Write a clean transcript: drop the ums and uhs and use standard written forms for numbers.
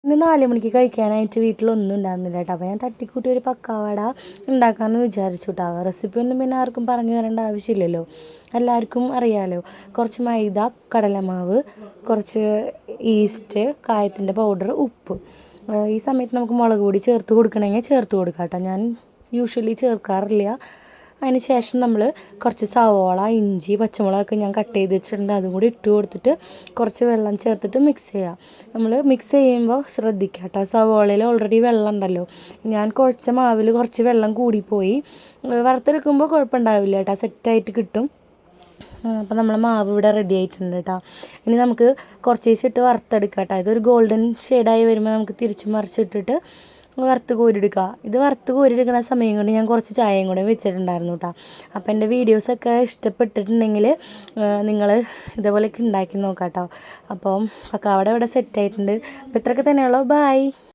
ഇന്ന് 4 മണിക്ക് കഴിക്കാനായിട്ട് വീട്ടിലൊന്നും ഉണ്ടായിരുന്നില്ല കേട്ടോ. അപ്പോൾ ഞാൻ തട്ടിക്കൂട്ടി ഒരു പക്കാവട ഉണ്ടാക്കാമെന്ന് വിചാരിച്ചു കേട്ടോ. റെസിപ്പി ഒന്നും പിന്നെ ആർക്കും പറഞ്ഞു തരേണ്ട ആവശ്യമില്ലല്ലോ, എല്ലാവർക്കും അറിയാമല്ലോ. കുറച്ച് മൈദ, കടലമാവ്, കുറച്ച് ഈസ്റ്റ്, കായത്തിൻ്റെ പൗഡർ, ഉപ്പ്. ഈ സമയത്ത് നമുക്ക് മുളക് പൊടി ചേർത്ത് കൊടുക്കണമെങ്കിൽ ചേർത്ത് കൊടുക്കാം കേട്ടോ. ഞാൻ യൂഷ്വലി ചേർക്കാറില്ല. അതിന് ശേഷം നമ്മൾ കുറച്ച് സവോള, ഇഞ്ചി, പച്ചമുളകൊക്കെ ഞാൻ കട്ട് ചെയ്ത് വെച്ചിട്ടുണ്ട്, അതും കൂടി ഇട്ട് കൊടുത്തിട്ട് കുറച്ച് വെള്ളം ചേർത്തിട്ട് മിക്സ് ചെയ്യുക. നമ്മൾ മിക്സ് ചെയ്യുമ്പോൾ ശ്രദ്ധിക്കുക കേട്ടോ, സവോളയിൽ ഓൾറെഡി വെള്ളം ഉണ്ടല്ലോ. ഞാൻ കുഴച്ച മാവിൽ കുറച്ച് വെള്ളം കൂടിപ്പോയി. വറുത്തെടുക്കുമ്പോൾ കുഴപ്പമുണ്ടാവില്ല കേട്ടോ, സെറ്റായിട്ട് കിട്ടും. അപ്പോൾ നമ്മൾ മാവ് ഇവിടെ റെഡി ആയിട്ടുണ്ട് കേട്ടോ. ഇനി നമുക്ക് കുറച്ചേശിട്ട് വറുത്തെടുക്കാം കേട്ടോ. ഇതൊരു ഗോൾഡൻ ഷെയ്ഡായി വരുമ്പോൾ നമുക്ക് തിരിച്ച് മറിച്ചിട്ടിട്ട് വറുത്ത് കോരിയെടുക്കുക. ഇത് വറുത്ത് കോരിയെടുക്കുന്ന സമയം കൊണ്ട് ഞാൻ കുറച്ച് ചായയും കൂടെ വെച്ചിട്ടുണ്ടായിരുന്നു കേട്ടോ. അപ്പോൾ എൻ്റെ വീഡിയോസൊക്കെ ഇഷ്ടപ്പെട്ടിട്ടുണ്ടെങ്കിൽ നിങ്ങൾ ഇതേപോലെയൊക്കെ ഉണ്ടാക്കി നോക്കാം കേട്ടോ. അപ്പം പക്കാവട ഇവിടെ സെറ്റായിട്ടുണ്ട്. അപ്പോൾ ഇത്രയൊക്കെ തന്നെയുള്ളൂ. ബൈ.